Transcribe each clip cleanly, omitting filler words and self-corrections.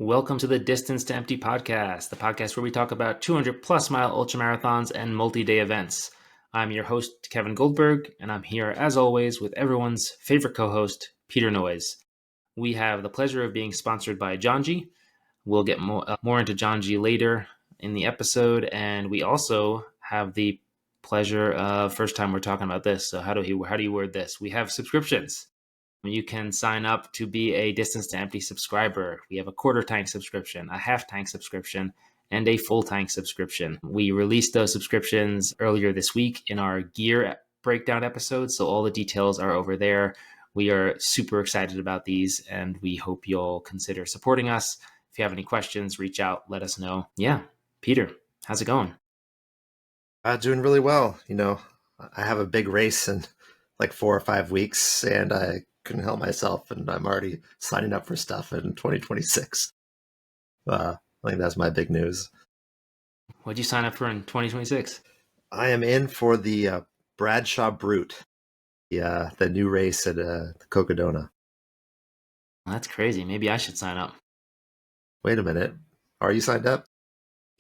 Welcome to the Distance to Empty podcast, the podcast where we talk about 200 plus mile ultramarathons and multi-day events. I'm your host, Kevin Goldberg, and I'm here as always with everyone's favorite co-host, Peter Noyes. We have the pleasure of being sponsored by Janji. We'll get more into Janji later in the episode, and we also have the pleasure of first time we're talking about this. So how do you word this? We have subscriptions. You can sign up to be a Distance to Empty subscriber. We have a quarter tank subscription, a half tank subscription, and a full tank subscription. We released those subscriptions earlier this week in our gear breakdown episode, so all the details are over there. We are super excited about these, and we hope you'll consider supporting us. If you have any questions, reach out, let us know. Yeah, Peter, how's it going? Doing really well. I have a big race in like 4 or 5 weeks, and I couldn't help myself, and I'm already signing up for stuff in 2026. I think that's my big news. What'd you sign up for in 2026? I am in for the Bradshaw Brute, the new race at the Cocodona. That's crazy. Maybe I should sign up. Wait a minute. Are you signed up?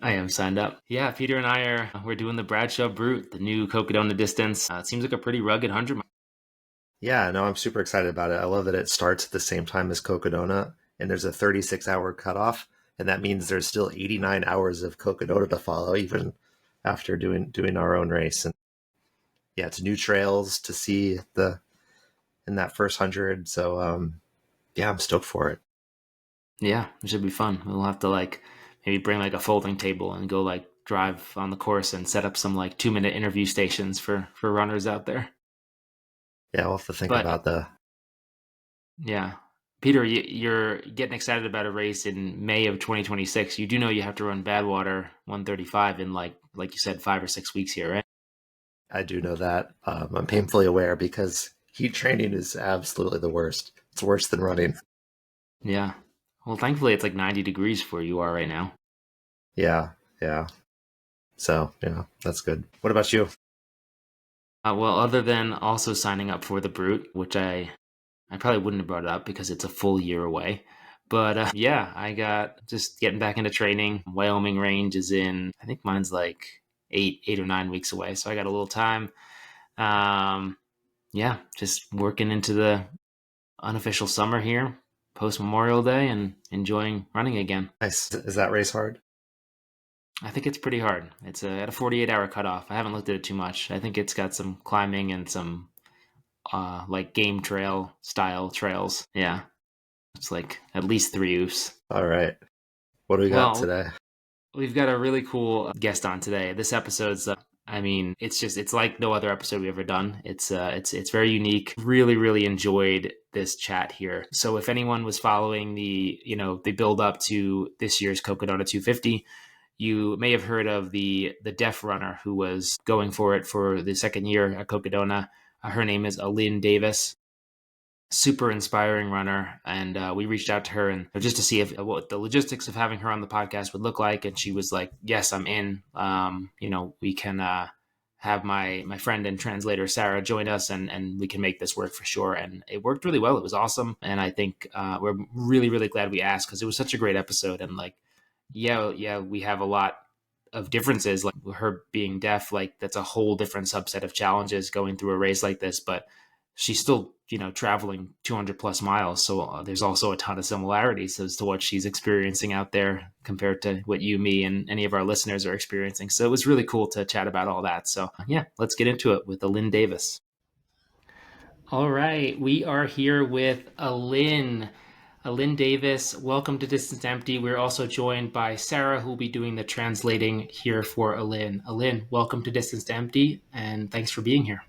I am signed up. Yeah, Peter and I we're doing the Bradshaw Brute, the new Cocodona distance. It seems like a pretty rugged 100 mile. Yeah, no, I'm super excited about it. I love that it starts at the same time as Cocodona, and there's a 36-hour cutoff, and that means there's still 89 hours of Cocodona to follow, even after doing our own race. And yeah, it's new trails to see in that first 100. So yeah, I'm stoked for it. Yeah, it should be fun. We'll have to maybe bring a folding table and go drive on the course and set up some 2-minute interview stations for runners out there. Yeah, we'll have to think about the... Yeah. Peter, you're getting excited about a race in May of 2026. You do know you have to run Badwater 135 in like you said, 5 or 6 weeks here, right? I do know that. I'm painfully aware because heat training is absolutely the worst. It's worse than running. Yeah. Well, thankfully it's 90 degrees where you are right now. Yeah. So, yeah, that's good. What about you? Well, other than also signing up for the Brute, which I probably wouldn't have brought it up because it's a full year away. But yeah, I got just getting back into training. Wyoming range is in, I think mine's 8 or 9 weeks away. So I got a little time. Yeah, just working into the unofficial summer here, post Memorial Day, and enjoying running again. Nice. Is that race hard? I think it's pretty hard. It's at a 48-hour cutoff. I haven't looked at it too much. I think it's got some climbing and some game trail style trails. Yeah. It's at least 3 oofs. All right. What do we got today? We've got a really cool guest on today. This episode's it's like no other episode we've ever done. It's very unique. Really, really enjoyed this chat here. So if anyone was following the build up to this year's Cocodona 250, you may have heard of the deaf runner who was going for it for the second year at Cocodona. Her name is Alynn Davis. Super inspiring runner, and we reached out to her and just to see what the logistics of having her on the podcast would look like, and she was like, yes, I'm in. We can have my friend and translator Sarah join us, and we can make this work for sure. And it worked really well. It was awesome, and I think we're really, really glad we asked because it was such a great episode. And we have a lot of differences, like her being deaf, that's a whole different subset of challenges going through a race like this, but she's still, traveling 200 plus miles. So there's also a ton of similarities as to what she's experiencing out there compared to what you, me, and any of our listeners are experiencing. So it was really cool to chat about all that. So yeah, let's get into it with Alynn Davis. All right. We are here with Alynn Davis. Welcome to Distance Empty. We're also joined by Sarah, who will be doing the translating here for Alynn. Alynn, welcome to Distance Empty, and thanks for being here.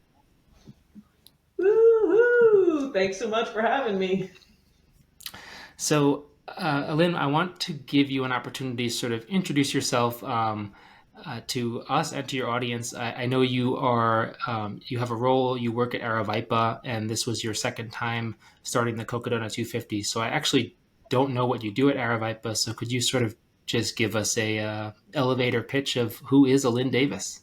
Woo-hoo! Thanks so much for having me. So, Alynn, I want to give you an opportunity to sort of introduce yourself to us and to your audience. I know you are you have a role. You work at Aravaipa, and this was your second time starting the Cocodona 250. So I actually don't know what you do at Aravaipa. So could you sort of just give us a elevator pitch of who is Alynn Davis?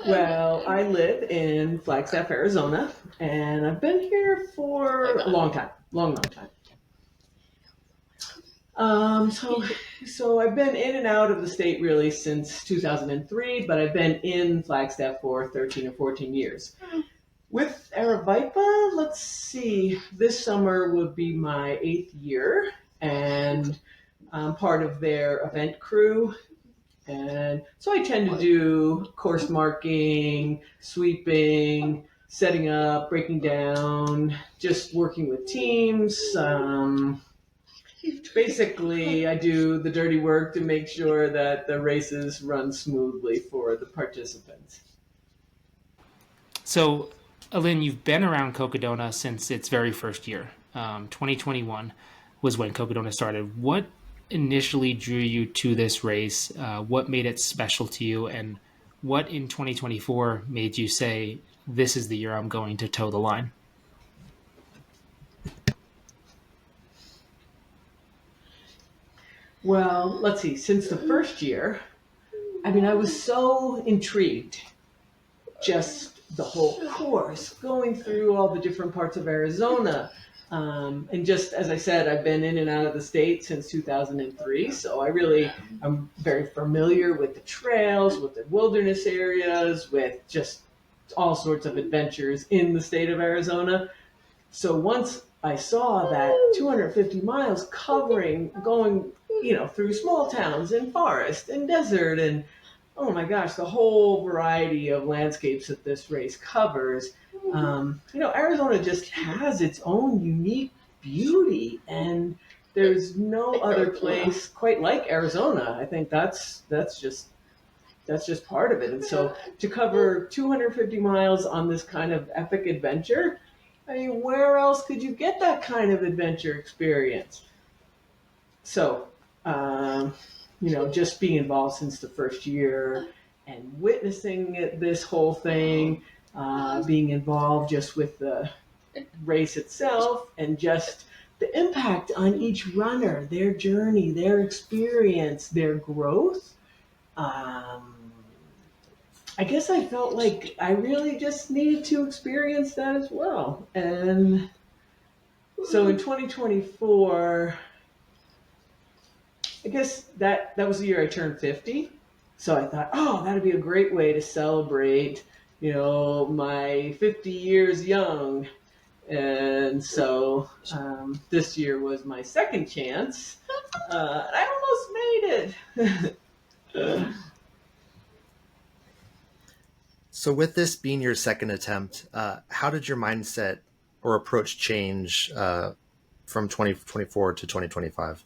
Well, I live in Flagstaff, Arizona, and I've been here for a long time, long time. So I've been in and out of the state really since 2003, but I've been in Flagstaff for 13 or 14 years. With Aravaipa, let's see, this summer would be my 8th year, and I'm part of their event crew. And so I tend to do course marking, sweeping, setting up, breaking down, just working with teams. Basically, I do the dirty work to make sure that the races run smoothly for the participants. So, Alynn, you've been around Cocodona since its very first year. 2021 was when Cocodona started. What initially drew you to this race? What made it special to you? And what in 2024 made you say, this is the year I'm going to toe the line? Well, let's see, since the first year, I was so intrigued. Just the whole course, going through all the different parts of Arizona. And just as I said, I've been in and out of the state since 2003. So I'm very familiar with the trails, with the wilderness areas, with just all sorts of adventures in the state of Arizona. So once I saw that 250 miles going, through small towns and forest and desert and oh my gosh, the whole variety of landscapes that this race covers. Arizona just has its own unique beauty, and there's no other place quite like Arizona. I think that's just part of it. And so to cover 250 miles on this kind of epic adventure, where else could you get that kind of adventure experience? So, just being involved since the first year and witnessing this whole thing, being involved just with the race itself and just the impact on each runner, their journey, their experience, their growth. I guess I felt like I really just needed to experience that as well. And so in 2024, I guess that was the year I turned 50. So I thought, oh, that'd be a great way to celebrate, my 50 years young. And so this year was my second chance. And I almost made it. So with this being your second attempt, how did your mindset or approach change from 2024 to 2025?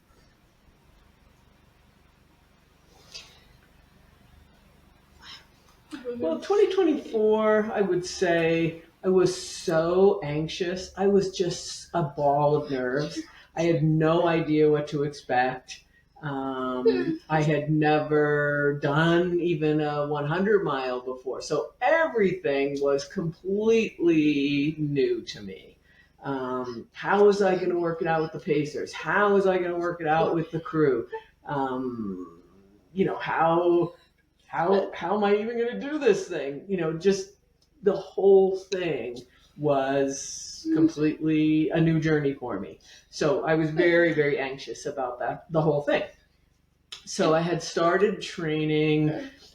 Well, 2024, I would say I was so anxious. I was just a ball of nerves. I had no idea what to expect. I had never done even a 100-mile before. So everything was completely new to me. How was I going to work it out with the pacers? How was I going to work it out with the crew? How am I even going to do this thing? Just the whole thing was completely a new journey for me. So I was very, very anxious about the whole thing. So I had started training,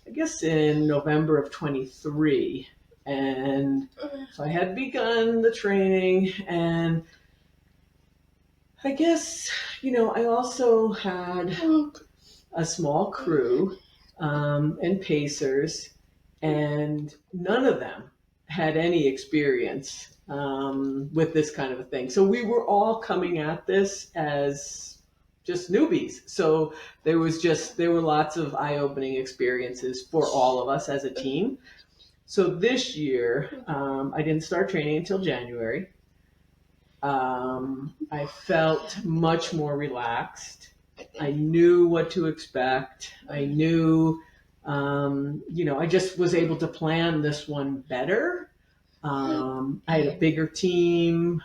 I guess, in November of 23. And so I had begun the training, and I guess, I also had a small crew and pacers, and none of them had any experience with this kind of a thing. So we were all coming at this as just newbies. So there were lots of eye-opening experiences for all of us as a team. So this year, I didn't start training until January. I felt much more relaxed. I knew what to expect. I knew, I just was able to plan this one better. I had a bigger team.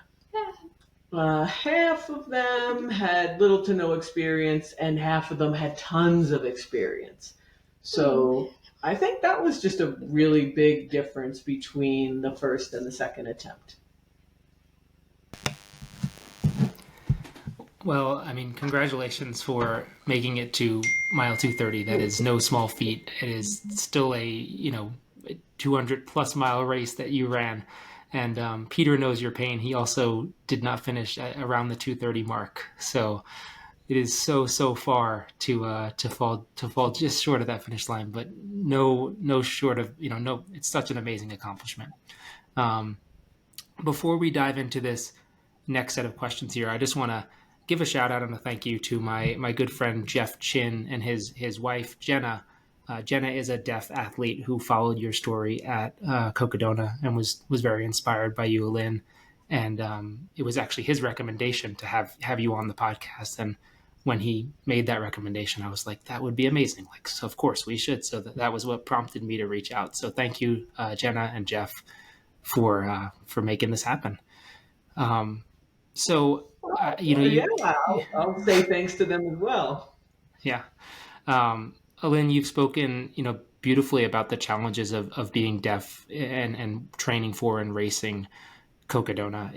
Half of them had little to no experience, and half of them had tons of experience. So I think that was just a really big difference between the first and the second attempt. Well, I mean, congratulations for making it to mile 230. That is no small feat. It is still a, 200 plus mile race that you ran. And Peter knows your pain. He also did not finish around the 230 mark. So it is so far to fall just short of that finish line, but no short of, no, it's such an amazing accomplishment. Um, Before we dive into this next set of questions here, I just want to give a shout out and a thank you to my good friend Jeff Chin and his wife Jenna. Jenna is a deaf athlete who followed your story at Cocodona and was very inspired by you, Alynn. And it was actually his recommendation to have you on the podcast. And when he made that recommendation, I was like, that would be amazing. Like, so of course we should. So that was what prompted me to reach out. So thank you, Jenna and Jeff, for making this happen. So Yeah, I'll say thanks to them as well. yeah. Alynn, you've spoken, beautifully about the challenges of being deaf and training for and racing Cocodona.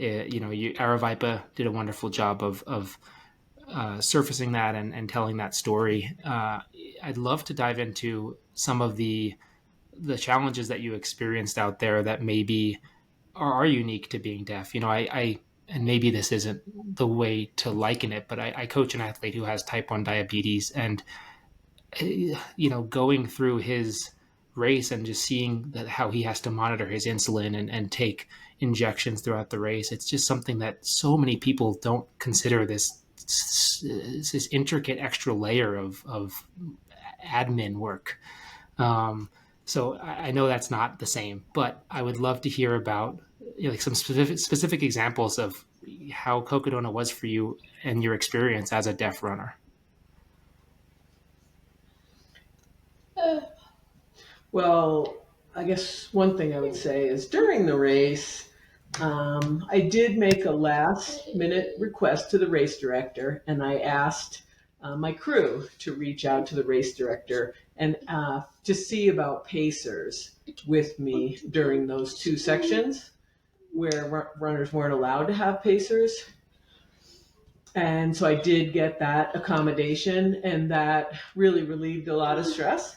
Aravipa did a wonderful job of surfacing that and telling that story. I'd love to dive into some of the challenges that you experienced out there that maybe are unique to being deaf. I and maybe this isn't the way to liken it, but I coach an athlete who has type 1 diabetes, and going through his race and just seeing how he has to monitor his insulin and take injections throughout the race. It's just something that so many people don't consider, this intricate extra layer of admin work. So I know that's not the same, but I would love to hear about like some specific examples of how Cocodona was for you and your experience as a deaf runner. Well, I guess one thing I would say is during the race, I did make a last minute request to the race director, and I asked my crew to reach out to the race director and to see about pacers with me during those two sections where runners weren't allowed to have pacers. And so I did get that accommodation, and that really relieved a lot of stress.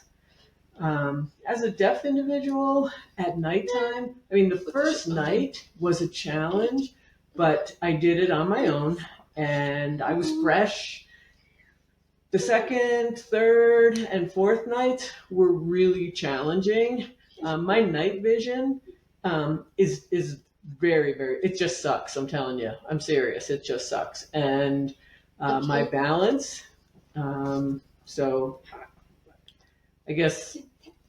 As a deaf individual at nighttime, I mean, the first night was a challenge, but I did it on my own and I was fresh. The second, third, and fourth nights were really challenging. My night vision is very, very, it just sucks. I'm telling you, I'm serious. It just sucks. And my balance, so I guess,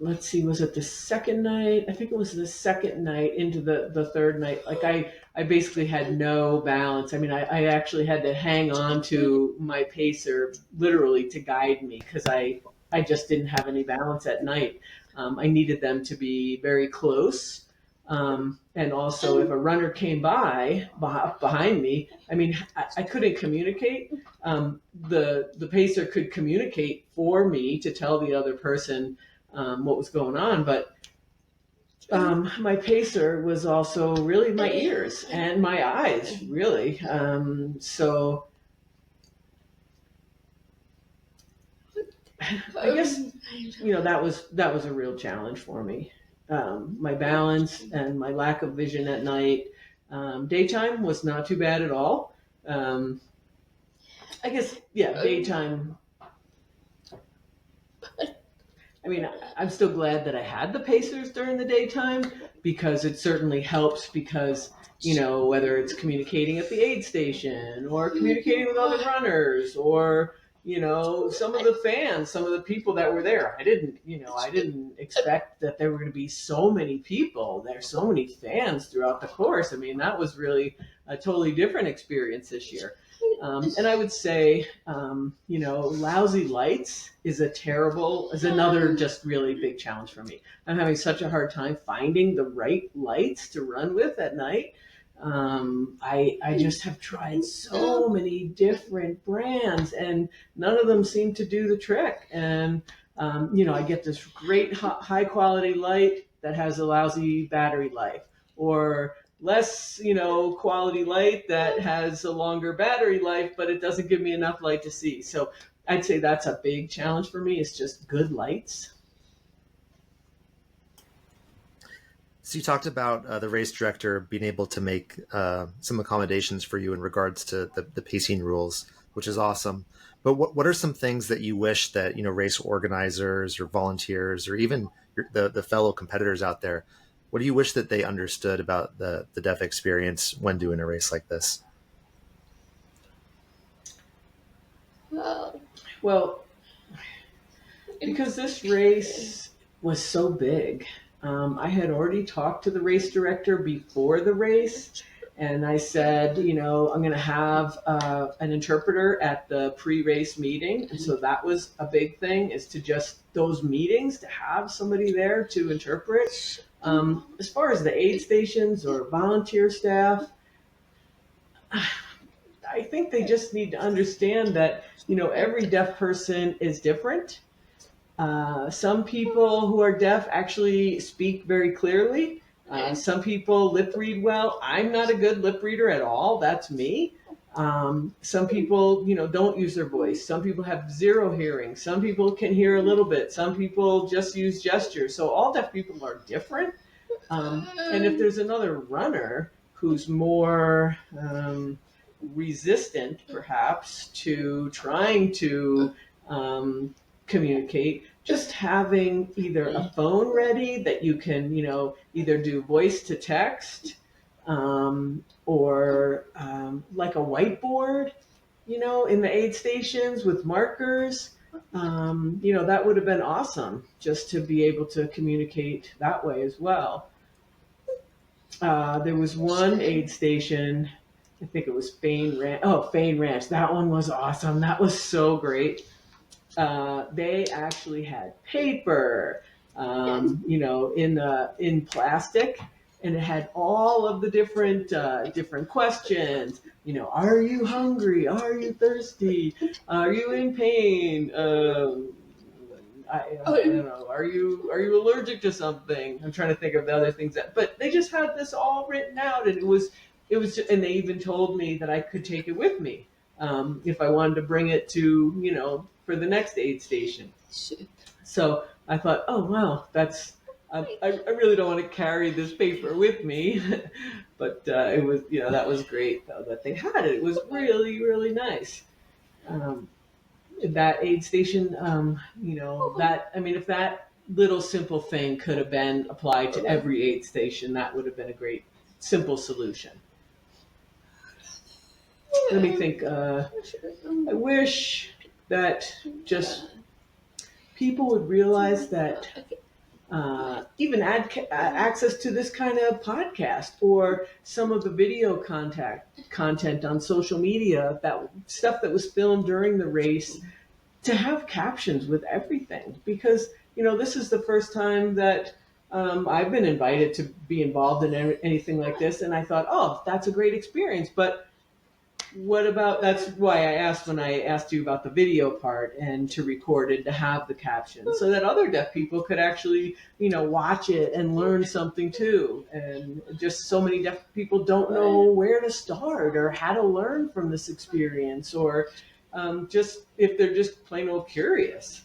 let's see, was it the second night? I think it was the second night into the third night. Like I basically had no balance. I mean, I actually had to hang on to my pacer literally to guide me because I just didn't have any balance at night. I needed them to be very close. And also if a runner came by behind me, I mean, I couldn't communicate. The pacer could communicate for me to tell the other person what was going on, but my pacer was also really my ears and my eyes, really. So I guess that was a real challenge for me. My balance and my lack of vision at night. Daytime was not too bad at all. I guess, yeah, daytime. I mean, I'm still glad that I had the pacers during the daytime because it certainly helps because, whether it's communicating at the aid station or communicating with other runners or, some of the fans, some of the people that were there. I didn't expect that there were going to be so many people. There's so many fans throughout the course. I mean, that was really a totally different experience this year. And I would say, lousy lights is another just really big challenge for me. I'm having such a hard time finding the right lights to run with at night. I just have tried so many different brands and none of them seem to do the trick. And I get this great high quality light that has a lousy battery life, or less, quality light that has a longer battery life, but it doesn't give me enough light to see. So I'd say that's a big challenge for me. It's just good lights. So you talked about the race director being able to make some accommodations for you in regards to the pacing rules, which is awesome. But what are some things that you wish that race organizers or volunteers or even the fellow competitors out there, what do you wish that they understood about the deaf experience when doing a race like this? Well, because this race was so big, I had already talked to the race director before the race, and I said, I'm going to have an interpreter at the pre-race meeting. And so that was a big thing, is to just those meetings, to have somebody there to interpret. As far as the aid stations or volunteer staff, I think they just need to understand that, every deaf person is different. Some people who are deaf actually speak very clearly. Some people lip read well. I'm not a good lip reader at all. That's me. Some people, don't use their voice. Some people have zero hearing. Some people can hear a little bit. Some people just use gestures. So all deaf people are different. And if there's another runner who's more resistant, perhaps, to trying to communicate, just having either a phone ready that you can, either do voice to text, or like a whiteboard, in the aid stations with markers. That would have been awesome, just to be able to communicate that way as well. There was one aid station, I think it was Fain Ranch. Oh, Fain Ranch. That one was awesome. That was so great. They actually had paper, in plastic, and it had all of the different questions. Are you hungry? Are you thirsty? Are you in pain? I don't know. Are you allergic to something? I'm trying to think of the other things but they just had this all written out, and it was and they even told me that I could take it with me, if I wanted to bring it to, for the next aid station. So I thought, oh wow, that's, I really don't want to carry this paper with me, but it was, that was great though that they had it. It was really, really nice. That aid station, if that little simple thing could have been applied to every aid station, that would have been a great simple solution. Let me think. I wish that just people would realize that even access to this kind of podcast, or some of the video content on social media, that stuff that was filmed during the race, to have captions with everything. Because, this is the first time that I've been invited to be involved in anything like this. And I thought, oh, that's a great experience. But what about, that's why I asked when I asked you about the video part, and to record it, to have the captions, so that other deaf people could actually, watch it and learn something too. And just so many deaf people don't know where to start or how to learn from this experience, or just if they're just plain old curious.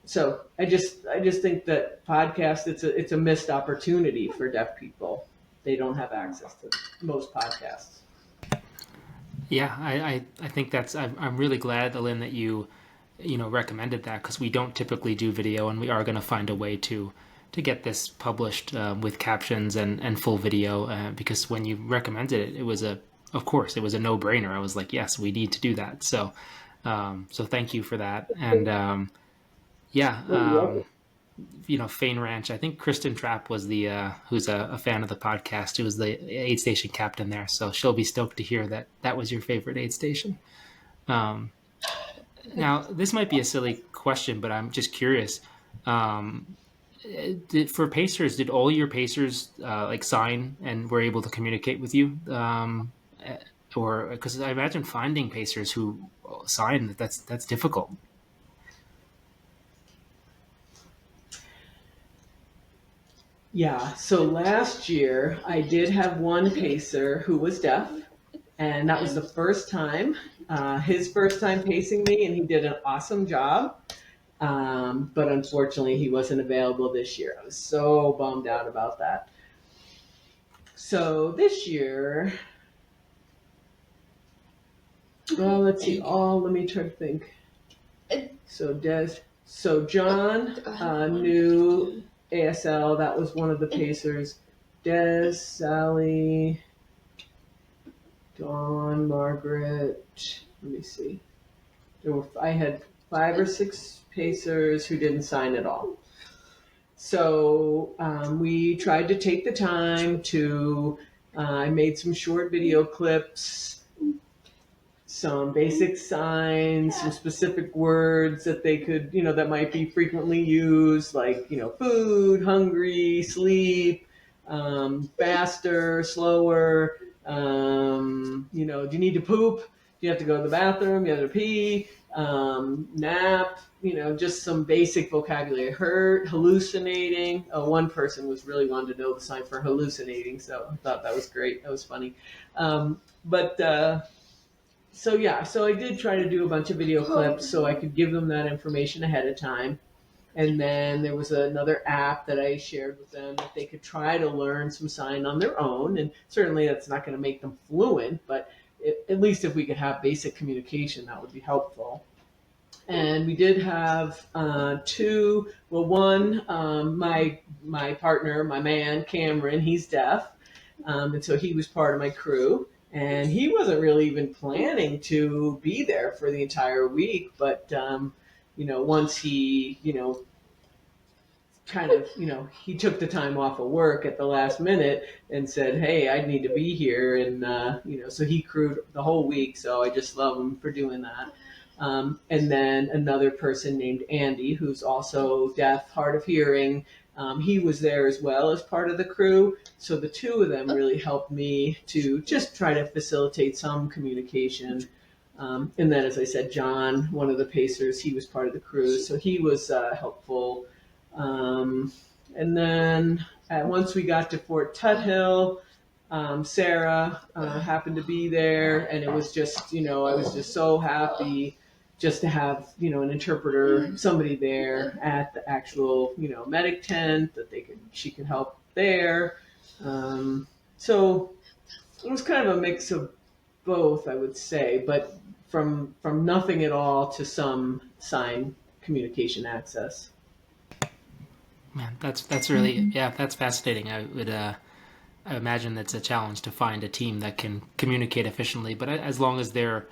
So I just think that podcast, it's a missed opportunity for deaf people. They don't have access to most podcasts. Yeah, I think that's, I'm really glad, Alynn, that you recommended that, because we don't typically do video, and we are going to find a way to get this published with captions and full video, because when you recommended it, it was of course it was a no-brainer. I was like, yes, we need to do that. So thank you for that. And Fain Ranch, I think Kristen Trapp was the who's a fan of the podcast, who was the aid station captain there, so she'll be stoked to hear that was your favorite aid station. Now, this might be a silly question, but I'm just curious, for pacers, did all your pacers sign and were able to communicate with you, or because I imagine finding pacers who sign, that's difficult. Yeah, so last year I did have one pacer who was deaf, and that was the first time, his first time pacing me, and he did an awesome job. But unfortunately, he wasn't available this year. I was so bummed out about that. So this year, well, let's see. Let me try to think. So John knew ASL. That was one of the pacers. Des, Sally, Dawn, Margaret. Let me see. I had 5 or 6 pacers who didn't sign at all. So we tried to take the time to. I made some short video clips, some basic signs, some specific words that they could, that might be frequently used, like, food, hungry, sleep, faster, slower, do you need to poop? Do you have to go to the bathroom? Do you have to pee? Nap, just some basic vocabulary. Hurt, hallucinating. One person was really wanting to know the sign for hallucinating, so I thought that was great. That was funny. But so yeah, so I did try to do a bunch of video clips so I could give them that information ahead of time. And then there was another app that I shared with them that they could try to learn some sign on their own. And certainly that's not going to make them fluent, but at least if we could have basic communication, that would be helpful. And we did have two. Well, one, my partner, my man Cameron, he's deaf, and so he was part of my crew. And he wasn't really even planning to be there for the entire week, but once he, kind of, he took the time off of work at the last minute and said, "Hey, I need to be here," and so he crewed the whole week. So I just love him for doing that. And then another person named Andy, who's also deaf, hard of hearing. He was there as well as part of the crew. So the two of them really helped me to just try to facilitate some communication. And then, as I said, John, one of the pacers, he was part of the crew. So he was helpful. And then once we got to Fort Tuthill, Sarah happened to be there. And it was just, I was just so happy just to have, an interpreter, somebody there at the actual, medic tent that she could help there. So it was kind of a mix of both, I would say, but from nothing at all to some sign communication access. Man, that's really, yeah, that's fascinating. I imagine that's a challenge to find a team that can communicate efficiently, but as long as they're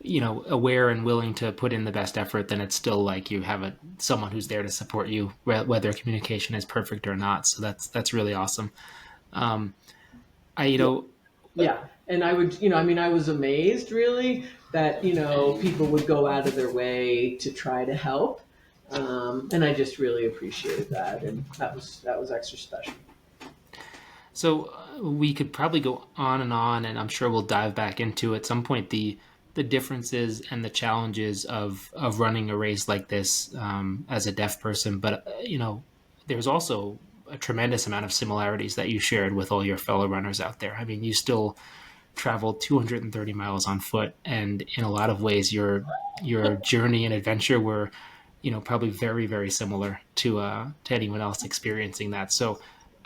aware and willing to put in the best effort, then it's still like you have someone who's there to support you, whether communication is perfect or not. So that's really awesome. Yeah, and I would, I was amazed really that people would go out of their way to try to help, and I just really appreciated that, and that was extra special. So we could probably go on, and I'm sure we'll dive back into at some point the differences and the challenges of running a race like this as a deaf person. But there's also a tremendous amount of similarities that you shared with all your fellow runners out there. I mean, you still traveled 230 miles on foot, and in a lot of ways, your journey and adventure were, probably very, very similar to anyone else experiencing that. So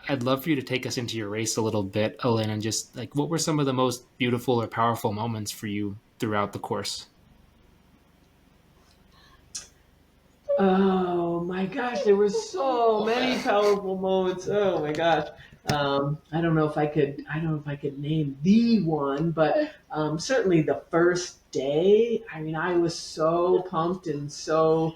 I'd love for you to take us into your race a little bit, Alynn, and just like what were some of the most beautiful or powerful moments for you throughout the course? Oh my gosh, there were so many powerful moments. Oh my gosh. I don't know if I could name the one, but certainly the first day. I mean, I was so pumped and so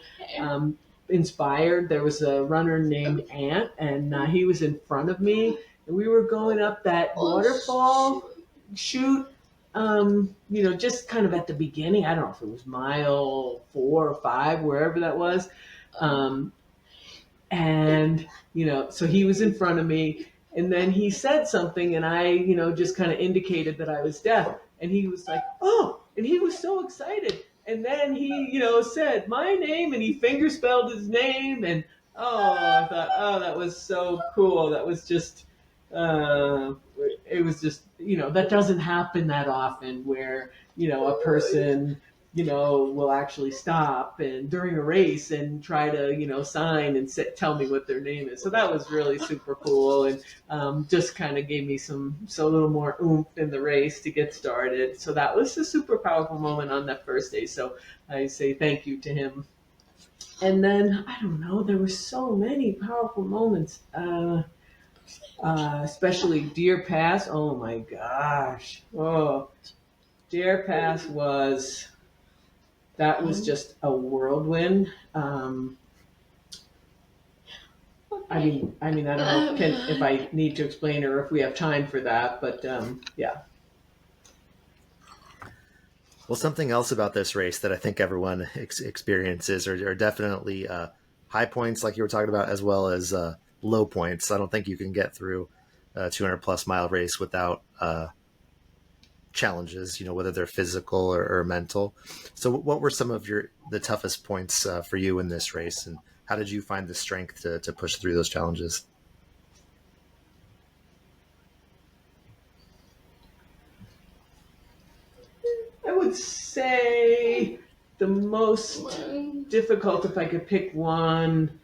inspired. There was a runner named Ant, and he was in front of me, and we were going up that waterfall chute. Just kind of at the beginning. I don't know if it was mile 4 or 5, wherever that was. And so he was in front of me, and then he said something, and I, just kind of indicated that I was deaf, and he was like, "Oh," and he was so excited. And then he, said my name, and he finger spelled his name, and Oh, I thought, oh, that was so cool. That was just, uh, it was just, that doesn't happen that often where, a person, will actually stop and during a race and try to, sign and tell me what their name is. So that was really super cool and just kind of gave me so a little more oomph in the race to get started. So that was a super powerful moment on that first day. So I say thank you to him. And then I don't know, there were so many powerful moments, especially Deer Pass. Oh my gosh! Oh, Deer Pass was just a whirlwind. I mean, I don't know if I need to explain or if we have time for that, but yeah. Well, something else about this race that I think everyone experiences are definitely high points, like you were talking about, as well as low points. I don't think you can get through a 200 plus mile race without challenges, whether they're physical or mental. So, what were some of the toughest points for you in this race, and how did you find the strength to push through those challenges? I would say the most difficult, if I could pick one,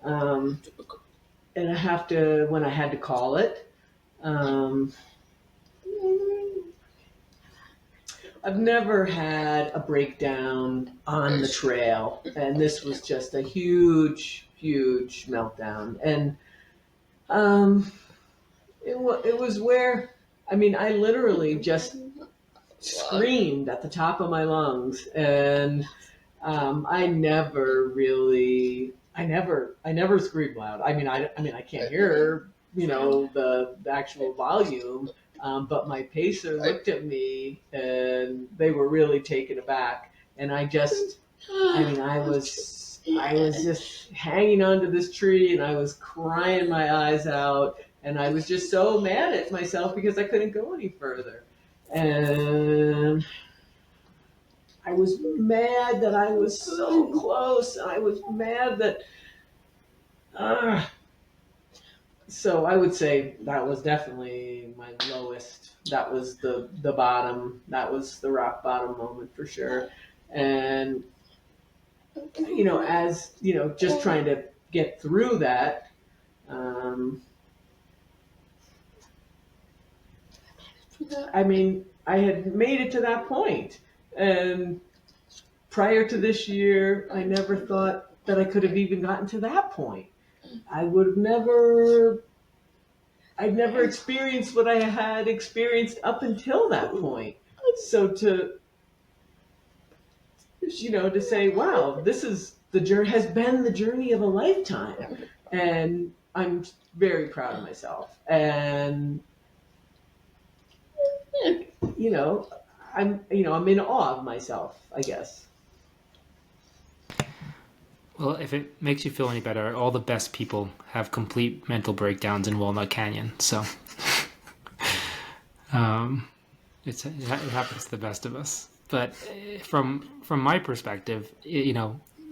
um, and when I had to call it. Um, I've never had a breakdown on the trail, and this was just a huge, huge meltdown. And um, it was where, I mean, I literally just screamed at the top of my lungs, and I never screamed loud. I mean, I can't hear, the actual volume. But my pacer looked at me and they were really taken aback. And I was just hanging onto this tree and I was crying my eyes out. And I was just so mad at myself because I couldn't go any further. And I was mad that I was so close. I was mad that, uh, so I would say that was definitely my lowest. That was the bottom. That was the rock bottom moment for sure. And as just trying to get through that. Um, I mean, I had made it to that point, and prior to this year, I never thought that I could have even gotten to that point. I would have never I'd never experienced what I had experienced up until that point. So to say, wow, this is the journey has been the journey of a lifetime, and I'm very proud of myself. And you know, I'm in awe of myself, I guess. Well, if it makes you feel any better, all the best people have complete mental breakdowns in Walnut Canyon. So um, it happens to the best of us. But from my perspective,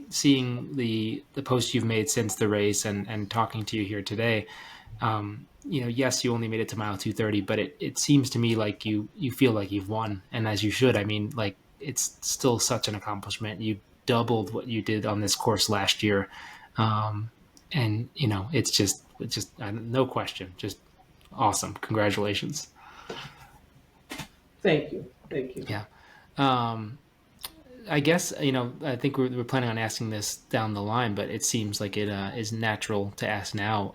seeing the posts you've made since the race and talking to you here today, yes, you only made it to mile 230, but it seems to me like you feel like you've won, and as you should. I mean, like, it's still such an accomplishment. You doubled what you did on this course last year, and it's just no question, just awesome. Congratulations. Thank you, thank you. Yeah. I guess I think we're planning on asking this down the line, but it seems like it is natural to ask now.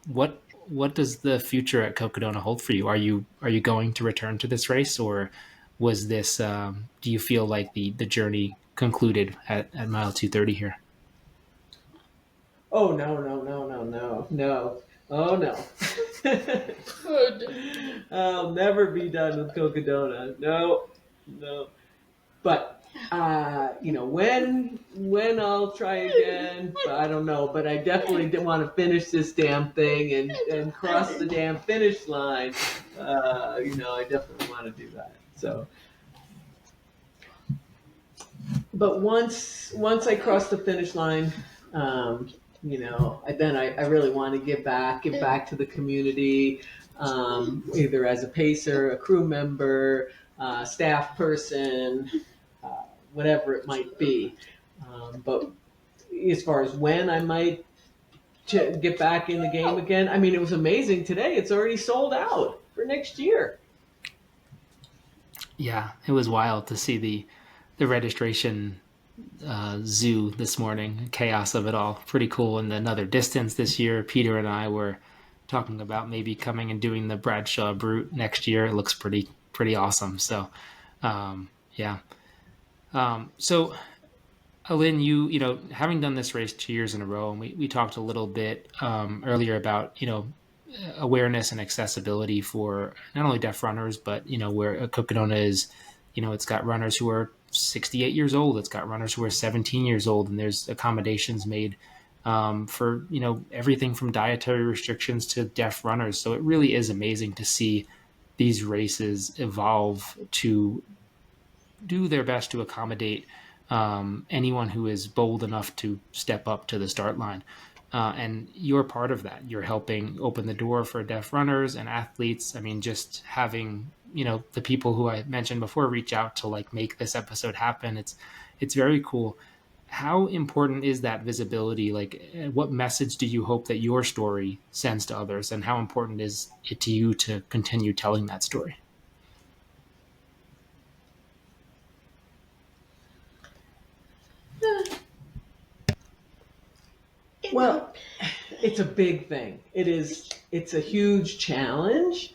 What does the future at Cocodona hold for you? Are you going to return to this race, or was this? Do you feel like the journey concluded at mile 230 here? Oh no, no, no, no, no, no. Oh no. I'll never be done with Cocodona. No, no. But when I'll try again, I don't know. But I definitely did want to finish this damn thing and cross the damn finish line. I definitely want to do that. So, but once I cross the finish line, I really want to give back to the community, either as a pacer, a crew member, staff person, whatever it might be. But as far as when I might get back in the game again, I mean, it was amazing today. It's already sold out for next year. Yeah, it was wild to see the registration zoo this morning, chaos of it all. Pretty cool. And another distance this year, Peter and I were talking about maybe coming and doing the Bradshaw Brute next year. It looks pretty awesome. So, yeah. So, Alynn, you having done this race 2 years in a row, and we talked a little bit earlier about awareness and accessibility for not only deaf runners, but where Cocodona is, it's got runners who are 68 years old, it's got runners who are 17 years old, and there's accommodations made for everything from dietary restrictions to deaf runners. So it really is amazing to see these races evolve to do their best to accommodate anyone who is bold enough to step up to the start line. And you're part of that. You're helping open the door for deaf runners and athletes. I mean, just having the people who I mentioned before reach out to make this episode happen. It's very cool. How important is that visibility? What message do you hope that your story sends to others, and how important is it to you to continue telling that story? Well, it's a big thing. It's a huge challenge.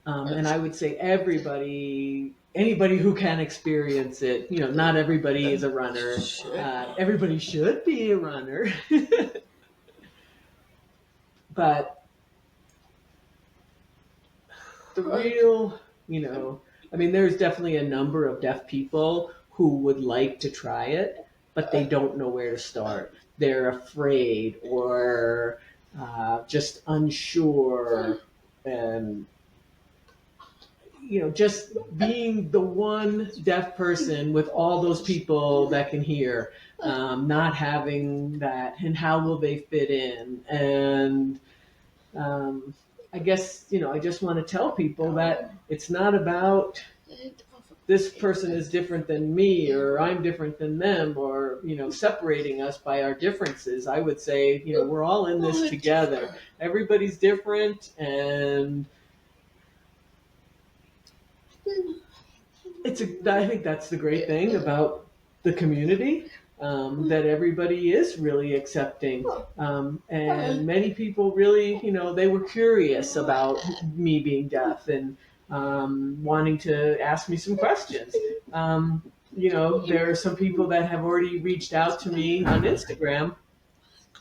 And I would say anybody who can experience it, not everybody is a runner. Everybody should be a runner. But the real, there's definitely a number of deaf people who would like to try it, but they don't know where to start. They're afraid or just unsure, and just being the one deaf person with all those people that can hear, not having that, and how will they fit in? And I guess I just want to tell people that it's not about this person is different than me, or I'm different than them, or separating us by our differences. I would say we're all in this together. Everybody's different, and I think that's the great thing about the community, that everybody is really accepting, and many people really they were curious about me being deaf, and wanting to ask me some questions. There are some people that have already reached out to me on Instagram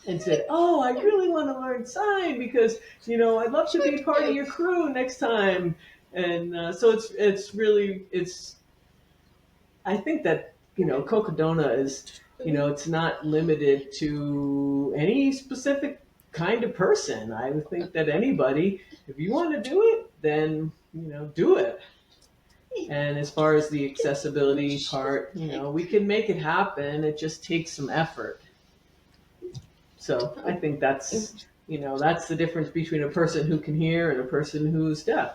and said, "Oh, I really want to learn sign because I'd love to be part of your crew next time." And so it's I think that Cocodona is it's not limited to any specific kind of person. I would think that anybody, if you want to do it, then do it. And as far as the accessibility part, we can make it happen. It just takes some effort. So I think that's that's the difference between a person who can hear and a person who's deaf.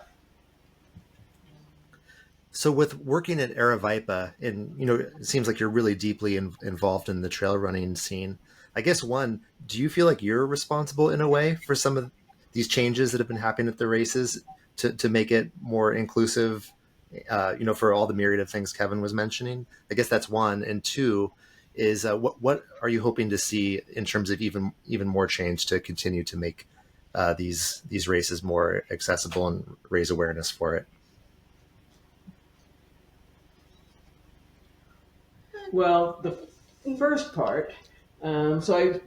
So with working at Aravaipa, and it seems like you're really deeply involved in the trail running scene. I guess do you feel like you're responsible in a way for some of these changes that have been happening at the races to make it more inclusive? For all the myriad of things Kevin was mentioning. I guess that's one, and two is what are you hoping to see in terms of even more change to continue to make these races more accessible and raise awareness for it? Well, the first part, so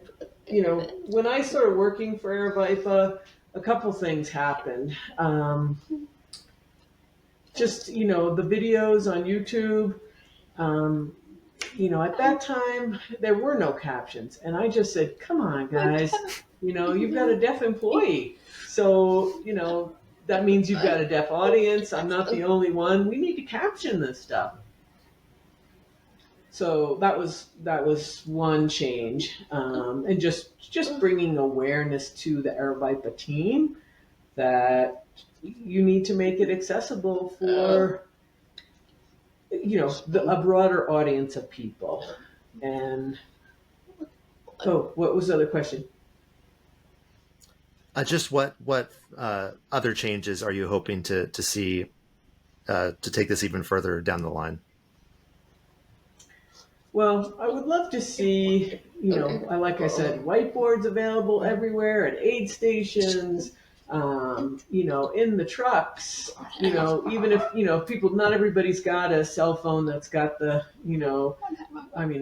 when I started working for Aravaipa, a couple things happened. Just, the videos on YouTube, at that time, there were no captions. And I just said, come on, guys, you've got a deaf employee. So, that means you've got a deaf audience. I'm not the only one. We need to caption this stuff. So that was one change, and just bringing awareness to the Arabipa team that you need to make it accessible for a broader audience of people. And what was the other question? Just what other changes are you hoping to see to take this even further down the line? Well, I would love to see, like I said, whiteboards available everywhere at aid stations, in the trucks, even if, people, not everybody's got a cell phone that's got the,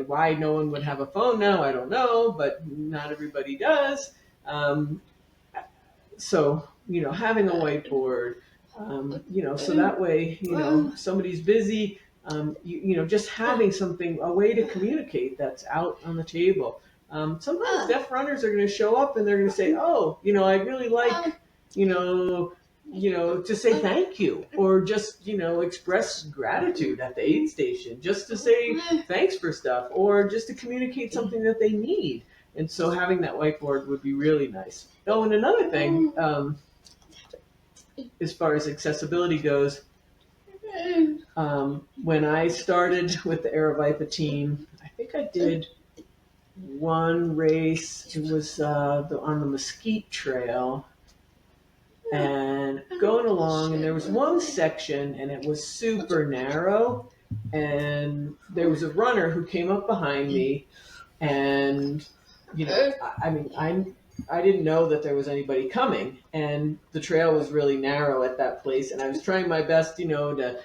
why no one would have a phone now, I don't know, but not everybody does. So, having a whiteboard, so that way, somebody's busy, just having something, a way to communicate that's out on the table. Sometimes deaf runners are going to show up and they're going to say, oh, I really like, to say thank you, or just, express gratitude at the aid station, just to say thanks for stuff, or just to communicate something that they need. And so having that whiteboard would be really nice. Oh, and another thing, as far as accessibility goes, when I started with the Arabipa team, I think I did one race. It was on the Mesquite Trail, and going along, and there was one section, and it was super narrow, and there was a runner who came up behind me, and I didn't know that there was anybody coming, and the trail was really narrow at that place, and I was trying my best, to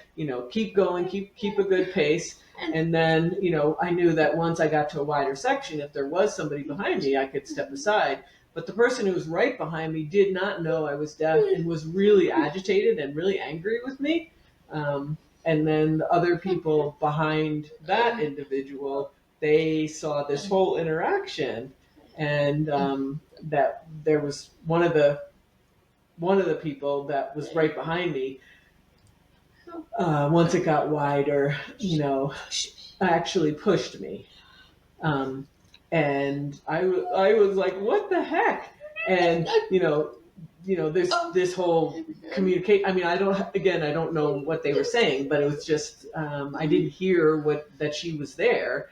keep going, keep a good pace, and then I knew that once I got to a wider section, if there was somebody behind me, I could step aside. But the person who was right behind me did not know I was deaf and was really agitated and really angry with me. And then the other people behind that individual, they saw this whole interaction, and that there was one of the people that was right behind me. Once it got wider, actually pushed me, and I was like, "What the heck?" And this whole communicate. I mean, I don't know what they were saying, but it was just I didn't hear that she was there.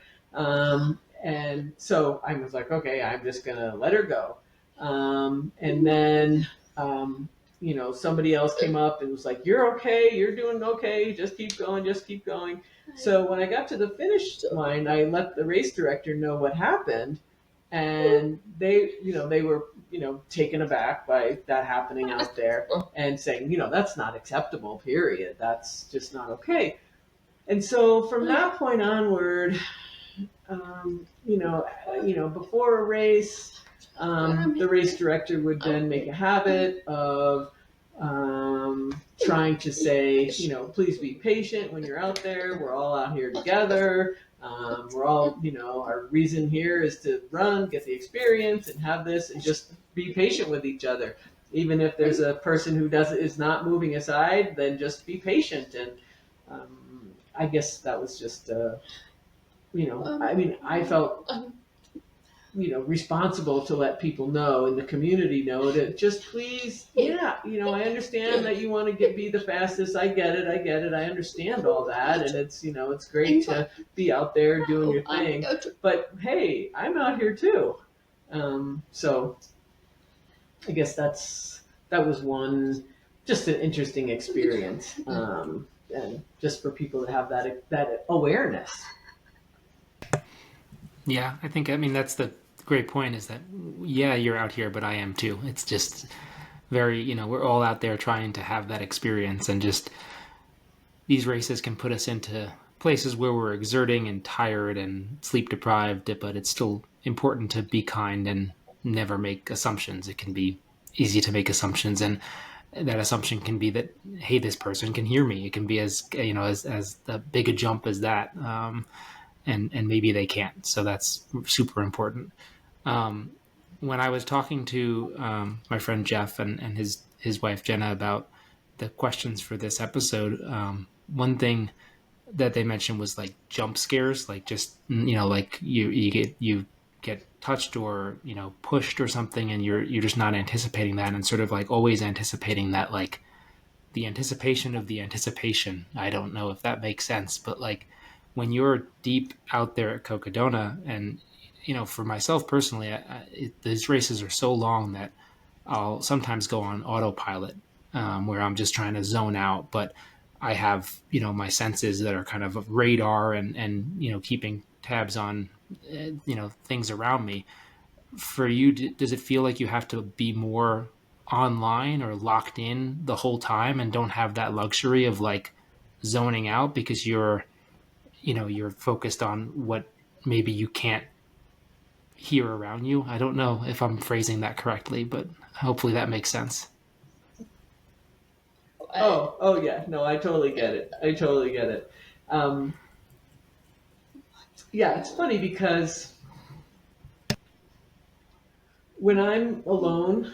And so I was like, okay, I'm just going to let her go. And then, somebody else came up and was like, you're okay. You're doing okay. Just keep going. Just keep going. So when I got to the finish line, I let the race director know what happened. And they were, taken aback by that happening out there, and saying, that's not acceptable, period. That's just not okay. And so from that point onward, before a race, the race director would then make a habit of trying to say, please be patient when you're out there. We're all out here together. We're all, our reason here is to run, get the experience, and have this, and just be patient with each other. Even if there's a person who is not moving aside, then just be patient. And I guess that was just I felt, responsible to let people know, in the community know, to just please, I understand that you want to be the fastest. I get it. I understand all that. And it's, it's great to be out there doing your thing, but hey, I'm out here too. So I guess that was one, just an interesting experience. And just for people to have that awareness. Yeah, that's the great point, is that, yeah, you're out here, but I am too. It's just very, we're all out there trying to have that experience, and just these races can put us into places where we're exerting and tired and sleep deprived, but it's still important to be kind and never make assumptions. It can be easy to make assumptions, and that assumption can be that, hey, this person can hear me. It can be as the big a jump as that. And maybe they can't. So that's super important. When I was talking to my friend Jeff and his wife Jenna about the questions for this episode, one thing that they mentioned was like jump scares, like just, like you get touched or, pushed or something, and you're just not anticipating that, and sort of like always anticipating that, like the anticipation of the anticipation. I don't know if that makes sense, but like when you're deep out there at Cocodona, and for myself personally, these races are so long that I'll sometimes go on autopilot, where I'm just trying to zone out, but I have my senses that are kind of radar and keeping tabs on things around me. For you, does it feel like you have to be more online or locked in the whole time and don't have that luxury of like zoning out because you're focused on what maybe you can't hear around you? I don't know if I'm phrasing that correctly, but hopefully that makes sense. Oh yeah. No, I totally get it. I totally get it. Um, yeah, it's funny because when I'm alone,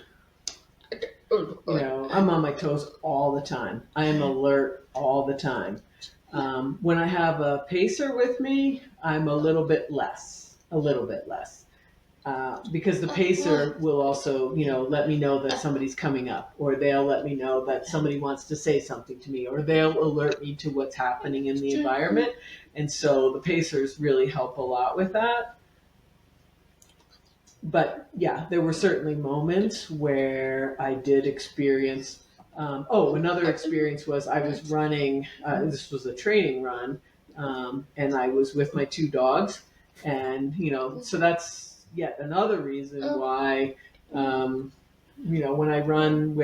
I'm on my toes all the time. I am alert all the time. When I have a pacer with me, I'm a little bit less. Because the pacer will also, let me know that somebody's coming up, or they'll let me know that somebody wants to say something to me, or they'll alert me to what's happening in the environment. And so the pacers really help a lot with that. But yeah, there were certainly moments where I did experience. Another experience was I was running. This was a training run, and I was with my two dogs, and so that's yet another reason why, when I run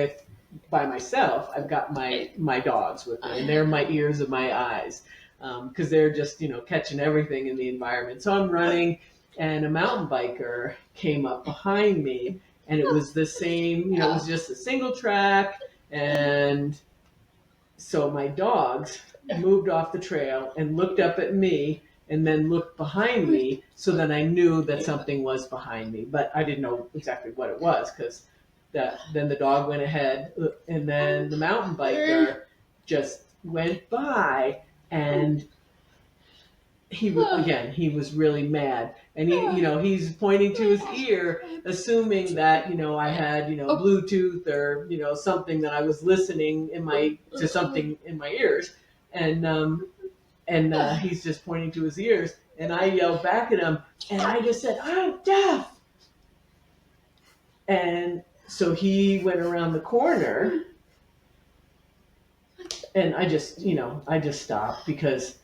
by myself, I've got my dogs with me, and they're my ears and my eyes, because they're just catching everything in the environment. So I'm running, and a mountain biker came up behind me, and it was the same, it was just a single track. And so my dogs moved off the trail and looked up at me and then looked behind me, so then I knew that something was behind me, but I didn't know exactly what it was, because then the dog went ahead, and then the mountain biker just went by, and he was really mad, and he's pointing to his ear, assuming that I had Bluetooth or something, that I was listening to something in my ears, and he's just pointing to his ears, and I yelled back at him, and I just said, "I'm deaf," and so he went around the corner, and I just stopped, because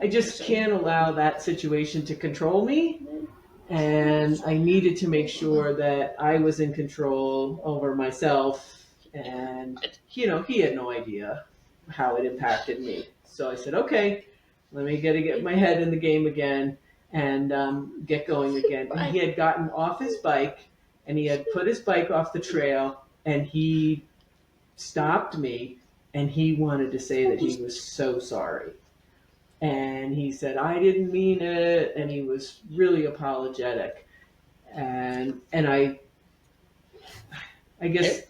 I just can't allow that situation to control me, and I needed to make sure that I was in control over myself, and he had no idea how it impacted me. So I said, okay, let me get my head in the game again, and get going again. And he had gotten off his bike, and he had put his bike off the trail, and he stopped me, and he wanted to say that he was so sorry. And he said, "I didn't mean it," and he was really apologetic. And I guess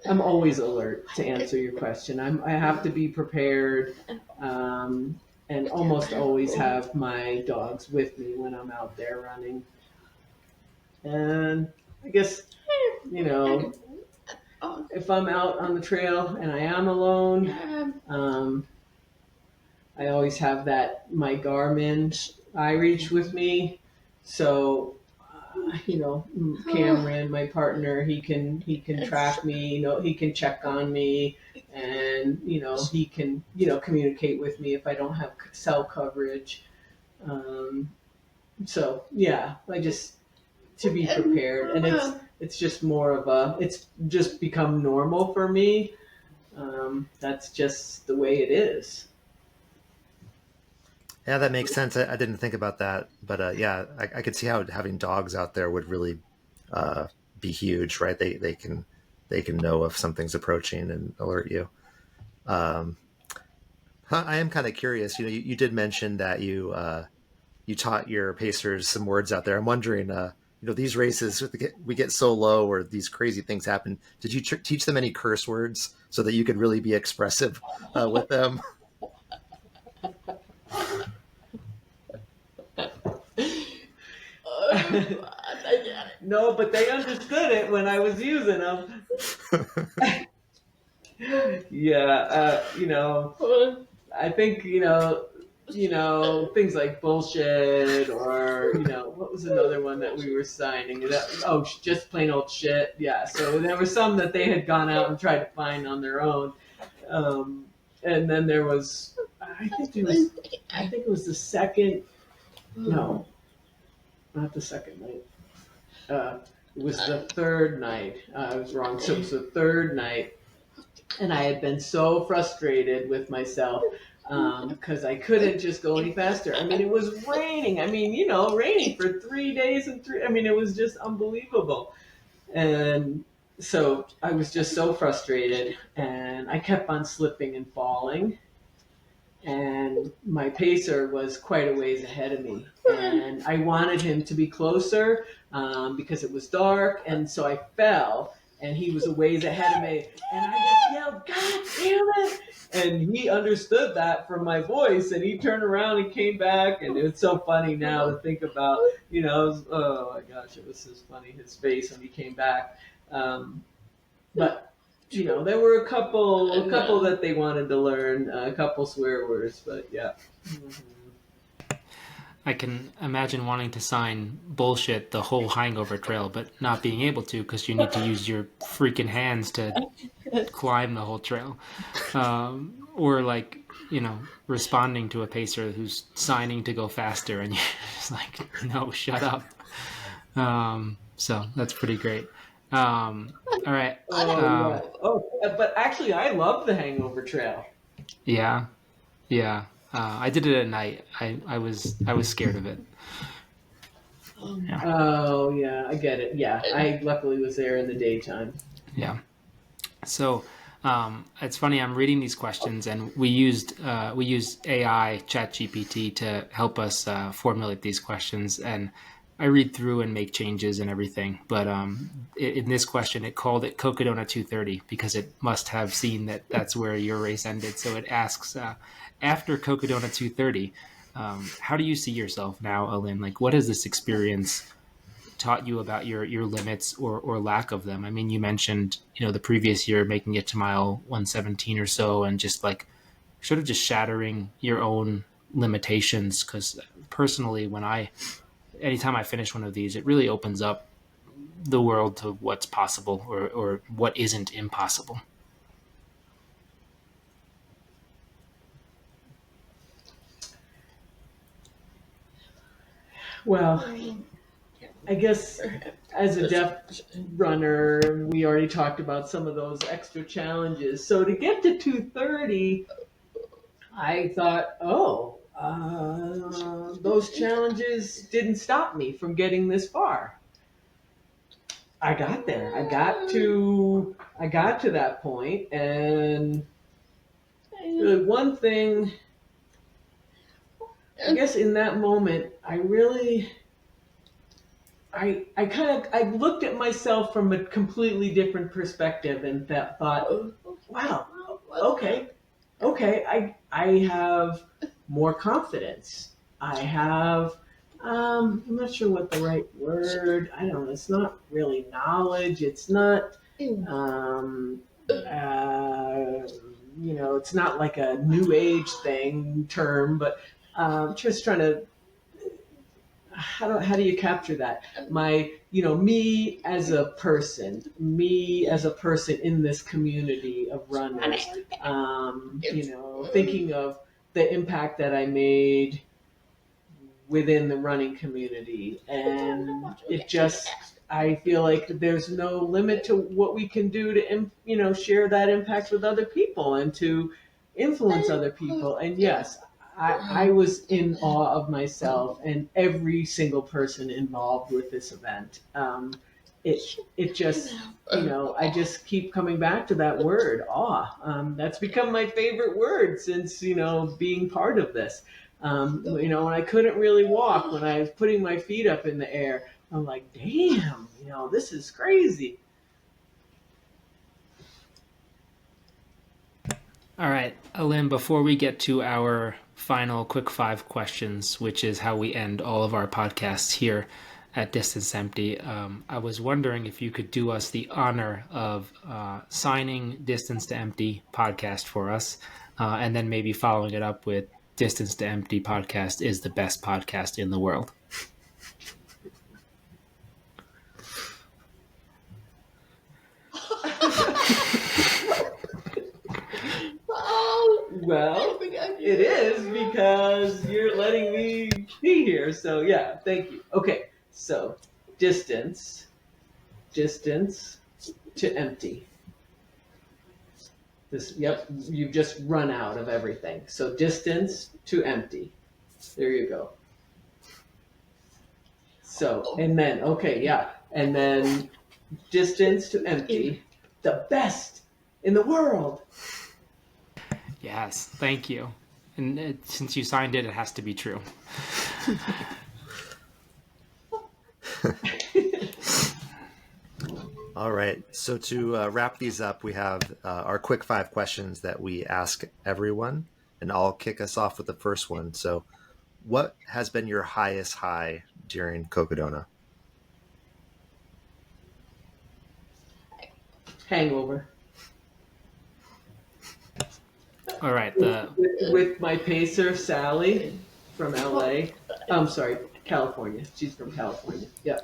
I'm always alert to answer your question. I have to be prepared, and almost always have my dogs with me when I'm out there running. And I guess, if I'm out on the trail and I am alone, I always have my Garmin iReach with me. So, Cameron, my partner, he can track me. He can check on me, and he can communicate with me if I don't have cell coverage. So yeah, I just to be prepared, and it's just it's just become normal for me. That's just the way it is. Yeah, that makes sense. I didn't think about that, but yeah, I could see how having dogs out there would really be huge, right? They can know if something's approaching and alert you. I am kind of curious. You did mention that you taught your pacers some words out there. I'm wondering, these races, we get so low or these crazy things happen. Did you teach them any curse words so that you could really be expressive with them? No, but they understood it when I was using them. Yeah, I think things like bullshit, or what was another one that we were signing? Just plain old shit. Yeah. So there were some that they had gone out and tried to find on their own, and then there was, I think it was the second. No, not the second night. It was the third night. I was wrong. So it was the third night, and I had been so frustrated with myself because I couldn't just go any faster. I mean, it was raining. I mean, raining for 3 days and three. I mean, it was just unbelievable. And so I was just so frustrated, and I kept on slipping and falling. And my pacer was quite a ways ahead of me, and I wanted him to be closer because it was dark, and so I fell, and he was a ways ahead of me, and I just yelled, "God damn it!" And he understood that from my voice, and he turned around and came back, and it's so funny now to think about, oh my gosh, it was just funny, his face when he came back. But there were a couple that they wanted to learn, a couple swear words, but yeah. Mm-hmm. I can imagine wanting to sign bullshit the whole hangover trail, but not being able to because you need to use your freaking hands to climb the whole trail. Or responding to a pacer who's signing to go faster and you're just like, no, shut up. So that's pretty great. All right. But actually, I love the hangover trail. Yeah. I did it at night. I was scared of it. Yeah. Oh yeah, I get it. Yeah, I luckily was there in the daytime. Yeah. So it's funny. I'm reading these questions, and we used AI ChatGPT to help us formulate these questions, and I read through and make changes and everything. But in this question, it called it Cocodona 230 because it must have seen that that's where your race ended. So it asks, after Cocodona 230, how do you see yourself now, Alynn? Like, what has this experience taught you about your limits or lack of them? I mean, you mentioned, the previous year making it to mile 117 or so, and just like sort of just shattering your own limitations. Because personally, anytime I finish one of these, it really opens up the world to what's possible or what isn't impossible. Well, I guess as a deaf runner, we already talked about some of those extra challenges. So to get to 230, I thought, those challenges didn't stop me from getting this far. I got there. I got to that point, and the one thing, I guess in that moment, I looked at myself from a completely different perspective and thought, wow, okay, I have more confidence. I have, I'm not sure what the right word, I don't know, it's not really knowledge, it's not, it's not like a new age term, but just trying to, how do you capture that? Me as a person in this community of runners, thinking of the impact that I made within the running community, and I feel like there's no limit to what we can do to, share that impact with other people and to influence other people. And yes, I was in awe of myself and every single person involved with this event. It just, I just keep coming back to that word, awe. That's become my favorite word since, being part of this. When I couldn't really walk, when I was putting my feet up in the air, I'm like, damn, this is crazy. All right, Alynn, before we get to our final quick 5 questions, which is how we end all of our podcasts here at Distance Empty, I was wondering if you could do us the honor of signing Distance to Empty podcast for us, and then maybe following it up with Distance to Empty podcast is the best podcast in the world. Well, it is because you're letting me be here. So yeah, thank you. Okay, so distance to empty. Yep, you've just run out of everything. So distance to empty. There you go. So, and then, okay, yeah. And then distance to empty. The best in the world. Yes, thank you. And since you signed it, it has to be true. All right. So to wrap these up, we have our quick 5 questions that we ask everyone, and I'll kick us off with the first one. So, what has been your highest high during Cocodona? Hangover. All right. With my pacer, Sally, from LA. I'm sorry, California. She's from California. Yeah.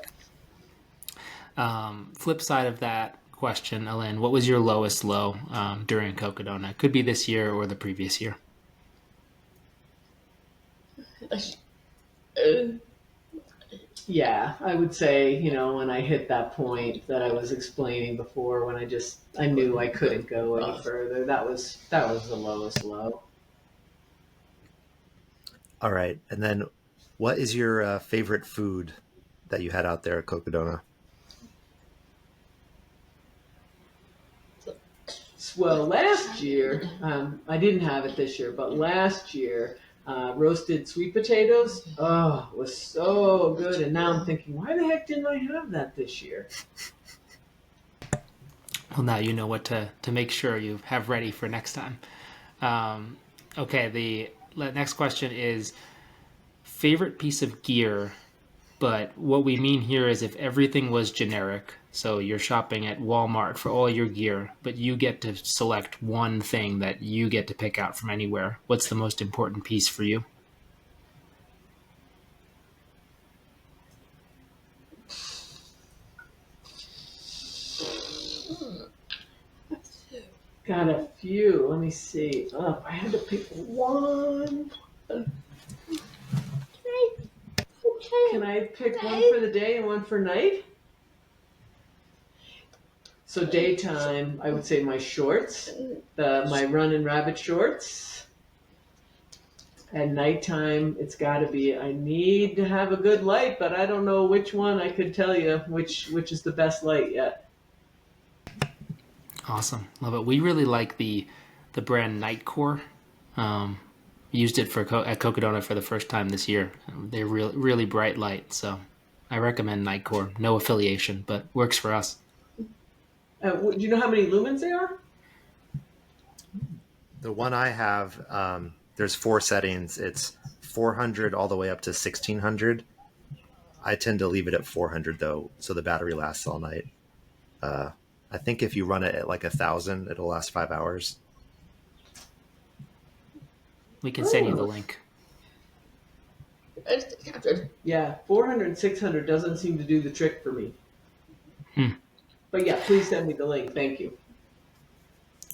Flip side of that question, Alynn, what was your lowest low during Cocodona? Could be this year or the previous year. Yeah, I would say, when I hit that point that I was explaining before, when I knew I couldn't go any further. That was the lowest low. All right. And then what is your favorite food that you had out there at Cocodona? Well, last year, I didn't have it this year, but last year, roasted sweet potatoes, was so good. And now I'm thinking, why the heck didn't I have that this year? Well, now you know what to make sure you have ready for next time. Okay, the next question is favorite piece of gear, but what we mean here is if everything was generic, so you're shopping at Walmart for all your gear, but you get to select one thing that you get to pick out from anywhere, what's the most important piece for you? Got a few. Let me see. Oh, if I had to pick one. Can I pick one for the day and one for night? So daytime, I would say my shorts, my run and rabbit shorts. And nighttime, it's got to be. I need to have a good light, but I don't know which one. I could tell you which is the best light yet. Awesome, love it. We really like the brand Nightcore. Used it at Cocodona for the first time this year. They're really bright light, so I recommend Nightcore. No affiliation, but works for us. Do you know how many lumens they are? The one I have, there's 4 settings. It's 400 all the way up to 1600. I tend to leave it at 400 though, so the battery lasts all night. I think if you run it at like 1,000, it'll last 5 hours. We can send you the link. Yeah, 400 and 600 doesn't seem to do the trick for me. But yeah, please send me the link. Thank you.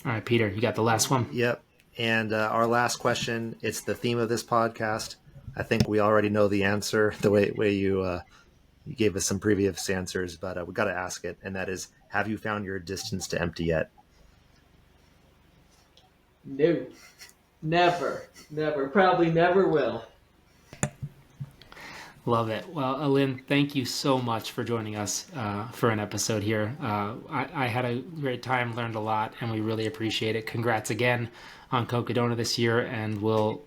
All right, Peter, you got the last one? Yep. And our last question, it's the theme of this podcast. I think we already know the answer, the way you gave us some previous answers, but we got to ask it. And that is, have you found your distance to empty yet? No, never, probably never will. Love it. Well, Alynn, thank you so much for joining us for an episode here. I had a great time, learned a lot, and we really appreciate it. Congrats again on Cocodona this year, and we'll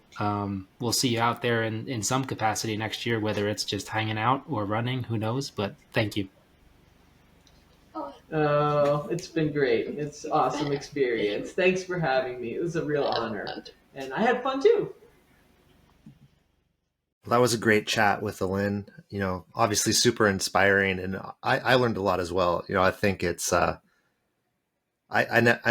see you out there in some capacity next year, whether it's just hanging out or running, who knows, but thank you. Oh, it's been great. It's an awesome experience. Thanks for having me. It was a real honor. And I had fun too. Well, that was a great chat with Alynn. Obviously super inspiring, and I learned a lot as well. I think it's I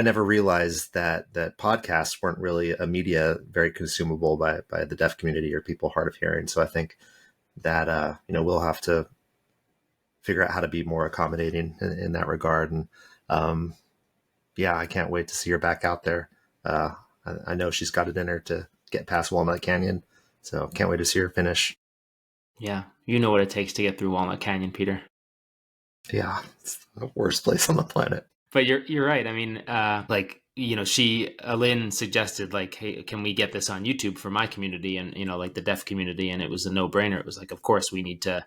never realized that podcasts weren't really a media very consumable by the deaf community or people hard of hearing. So I think that we'll have to figure out how to be more accommodating in that regard. And yeah, I can't wait to see her back out there. I know she's got it in her to get past Walnut Canyon, so can't wait to see her finish. Yeah, you know what it takes to get through Walnut Canyon, Peter. Yeah, it's the worst place on the planet. But you're right. I mean, Alynn suggested like, hey, can we get this on YouTube for my community and like the deaf community? And it was a no-brainer. It was like, of course we need to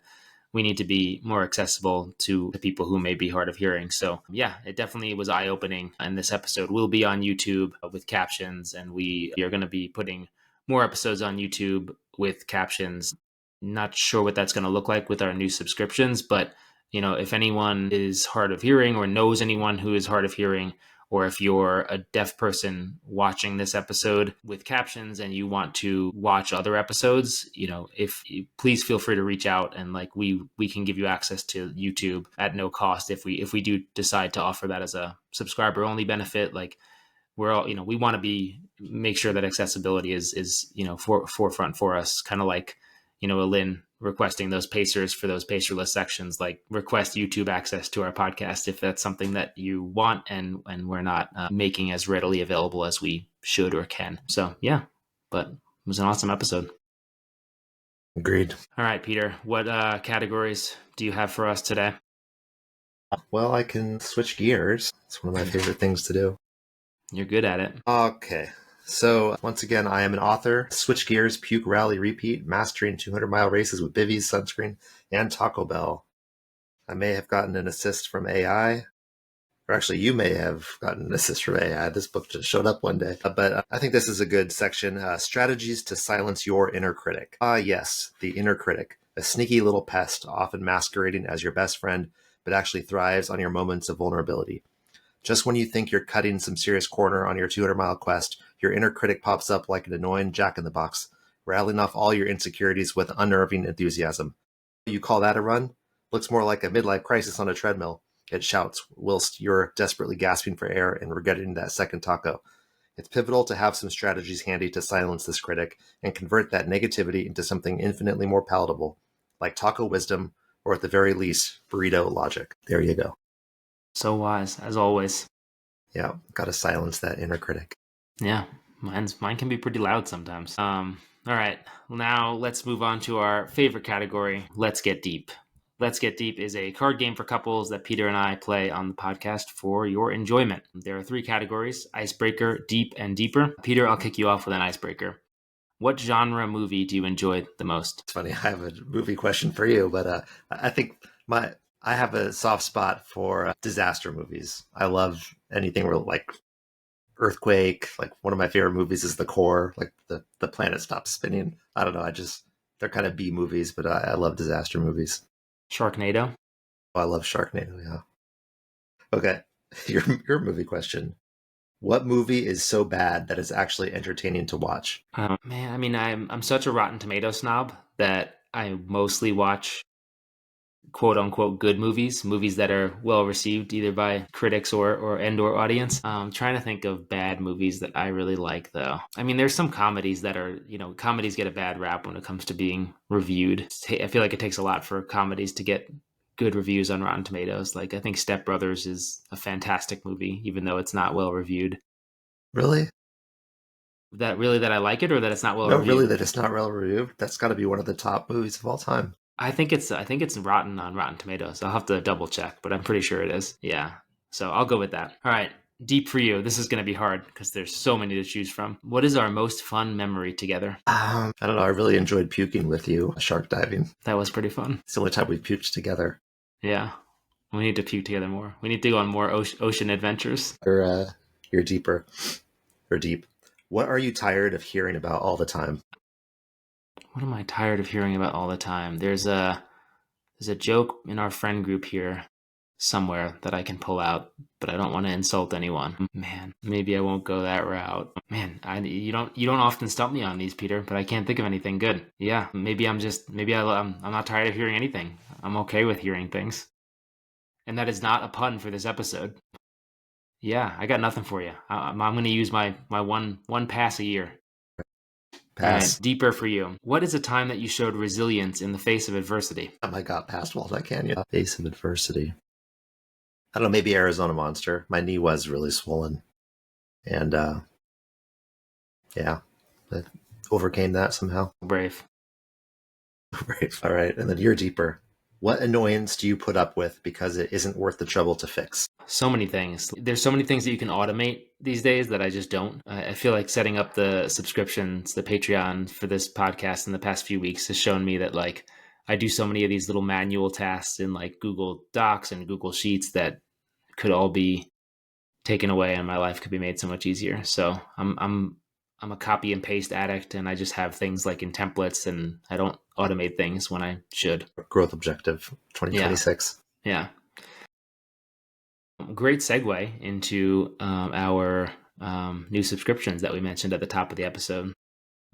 be more accessible to the people who may be hard of hearing. So yeah, it definitely was eye-opening. And this episode will be on YouTube with captions, and we are going to be putting more episodes on YouTube with captions. Not sure what that's going to look like with our new subscriptions, but if anyone is hard of hearing or knows anyone who is hard of hearing, or if you're a deaf person watching this episode with captions and you want to watch other episodes, please feel free to reach out, and like we can give you access to YouTube at no cost if we do decide to offer that as a subscriber only benefit. Like we're all, we want to make sure that accessibility is forefront for us, kind of like Alynn requesting those pacers for those pacerless sections. Like request YouTube access to our podcast if that's something that you want, and we're not making as readily available as we should or can. So yeah, but it was an awesome episode. Agreed. All right, Peter, what categories do you have for us today? Well, I can switch gears. It's one of my favorite things to do. You're good at it. Okay. So once again, I am an author. Switch gears, puke, rally, repeat, mastering 200-mile races with bivvies, sunscreen, and Taco Bell. I may have gotten an assist from AI, or actually you may have gotten an assist from AI. This book just showed up one day. But I think this is a good section. Strategies to silence your inner critic. Yes, the inner critic. A sneaky little pest, often masquerading as your best friend, but actually thrives on your moments of vulnerability. Just when you think you're cutting some serious corner on your 200-mile quest, your inner critic pops up like an annoying jack-in-the-box, rattling off all your insecurities with unnerving enthusiasm. You call that a run? Looks more like a midlife crisis on a treadmill, it shouts, whilst you're desperately gasping for air and regretting that second taco. It's pivotal to have some strategies handy to silence this critic and convert that negativity into something infinitely more palatable, like taco wisdom, or at the very least, burrito logic. There you go. So wise, as always. Yeah, gotta silence that inner critic. Yeah, mine can be pretty loud sometimes. All right, now let's move on to our favorite category, Let's Get Deep. Let's Get Deep is a card game for couples that Peter and I play on the podcast for your enjoyment. There are 3 categories: Icebreaker, Deep, and Deeper. Peter, I'll kick you off with an icebreaker. What genre movie do you enjoy the most? It's funny, I have a movie question for you, but I think I have a soft spot for disaster movies. I love anything where like earthquake. Like one of my favorite movies is The Core. Like the planet stops spinning. I don't know. They're kind of B movies, but I love disaster movies. Sharknado. Oh, I love Sharknado. Yeah. Okay, your movie question. What movie is so bad that it's actually entertaining to watch? Man, I mean, I'm such a Rotten Tomato snob that I mostly watch quote unquote good movies that are well received either by critics or audience. I'm trying to think of bad movies that I really like though. I mean, there's some comedies that are, comedies get a bad rap when it comes to being reviewed. I feel like it takes a lot for comedies to get good reviews on Rotten Tomatoes. Like I think Step Brothers is a fantastic movie, even though it's not well reviewed. Really? That I like it, or that it's not well No, reviewed? really, that it's not well reviewed. That's got to be one of the top movies of all time. I think it's rotten on Rotten Tomatoes. I'll have to double check, but I'm pretty sure it is. Yeah. So I'll go with that. All right. Deep for you. This is going to be hard because there's so many to choose from. What is our most fun memory together? I don't know. I really enjoyed puking with you, shark diving. That was pretty fun. It's the only time we've puked together. Yeah. We need to puke together more. We need to go on more ocean adventures. You're deeper. Or deep. What are you tired of hearing about all the time? What am I tired of hearing about all the time? There's a joke in our friend group here somewhere that I can pull out, but I don't want to insult anyone. Man, maybe I won't go that route. Man, you don't often stump me on these, Peter, but I can't think of anything good. Yeah, maybe I'm not tired of hearing anything. I'm okay with hearing things. And that is not a pun for this episode. Yeah, I got nothing for you. I'm going to use my one pass a year. Pass. Right, deeper for you. What is a time that you showed resilience in the face of adversity? I got past Walnut Canyon. Face of adversity. I don't know, maybe Arizona Monster. My knee was really swollen. And yeah, I overcame that somehow. Brave. Brave. All right. And then you're deeper. What annoyance do you put up with because it isn't worth the trouble to fix? So many things. There's so many things that you can automate these days that I just don't. I feel like setting up the subscriptions, the Patreon for this podcast in the past few weeks has shown me that like I do so many of these little manual tasks in like Google Docs and Google Sheets that could all be taken away and my life could be made so much easier. So I'm a copy and paste addict, and I just have things like in templates, and I don't automate things when I should. Growth objective 2026. Yeah. Great segue into our new subscriptions that we mentioned at the top of the episode.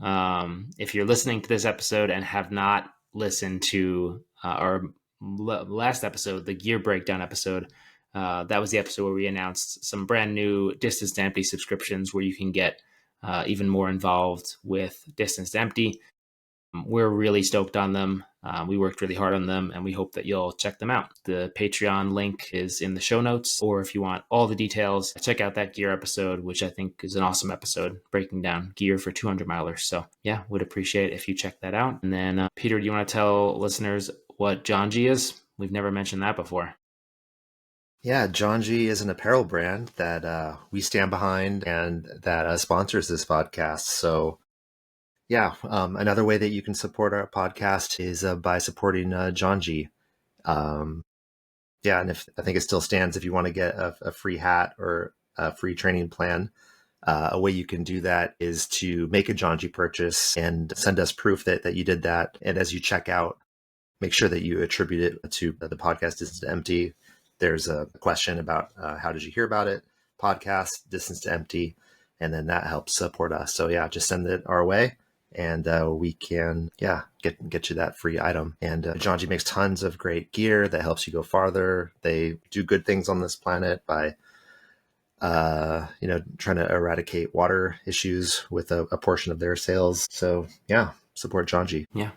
If you're listening to this episode and have not listened to our last episode, the gear breakdown episode, that was the episode where we announced some brand new Distance to Empty subscriptions where you can get even more involved with Distance to Empty. We're really stoked on them. We worked really hard on them, and we hope that you'll check them out. The Patreon link is in the show notes, or if you want all the details, check out that gear episode, which I think is an awesome episode, breaking down gear for 200 milers. So yeah, would appreciate if you check that out. And then Peter, do you want to tell listeners what John G is? We've never mentioned that before. Yeah, John G is an apparel brand that we stand behind and that sponsors this podcast. So yeah, another way that you can support our podcast is by supporting John G. Yeah, and I think it still stands if you want to get a free hat or a free training plan. A way you can do that is to make a John G purchase and send us proof that you did that. And as you check out, make sure that you attribute it to the podcast Distance to Empty. There's a question about how did you hear about it? Podcast Distance to Empty, and then that helps support us. So yeah, just send it our way, and we can get you that free item. And John G makes tons of great gear that helps you go farther. They do good things on this planet by trying to eradicate water issues with a portion of their sales. So yeah, support John G. Yeah.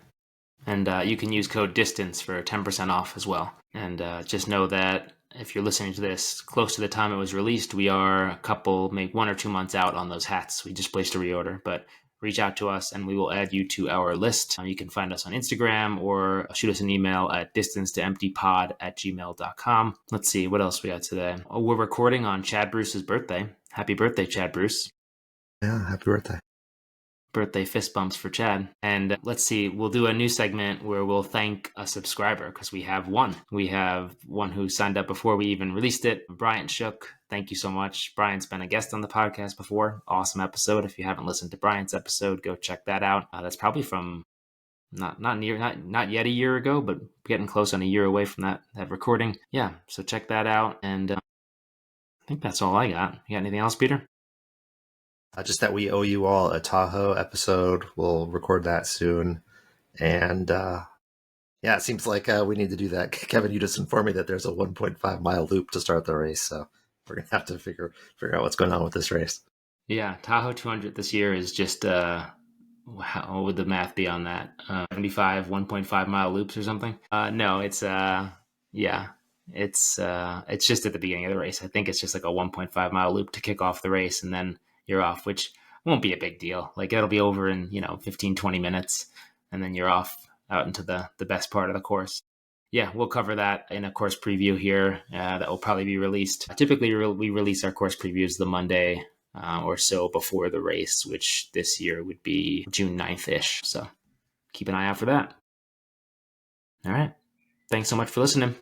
And you can use code DISTANCE for 10% off as well. And just know that if you're listening to this close to the time it was released, we are a couple, maybe 1 or 2 months out on those hats. We just placed a reorder, but reach out to us and we will add you to our list. You can find us on Instagram or shoot us an email at distancetoemptypod@gmail.com. Let's see, what else we got today? Oh, we're recording on Chad Bruce's birthday. Happy birthday, Chad Bruce. Yeah, happy birthday. Birthday fist bumps for Chad. And let's see, we'll do a new segment where we'll thank a subscriber because we have one. We have one who signed up before we even released it, Brian Shook. Thank you so much. Brian's been a guest on the podcast before. Awesome episode. If you haven't listened to Brian's episode, go check that out. That's probably from not yet a year ago, but getting close on a year away from that recording. Yeah, so check that out. And I think that's all I got. You got anything else, Peter? Just that we owe you all a Tahoe episode. We'll record that soon. And it seems like we need to do that. Kevin, you just informed me that there's a 1.5 mile loop to start the race. So we're going to have to figure out what's going on with this race. Yeah, Tahoe 200 this year is just, what would the math be on that? 75 1.5 mile loops or something? No, it's just at the beginning of the race. I think it's just like a 1.5 mile loop to kick off the race, and then you're off, which won't be a big deal. Like it'll be over in 15-20 minutes, and then you're off out into the best part of the course. yeah, we'll cover that in a course preview here that will probably be released. Typically, we release our course previews the Monday or so before the race, which this year would be June 9th-ish. So keep an eye out for that. All right. Thanks so much for listening.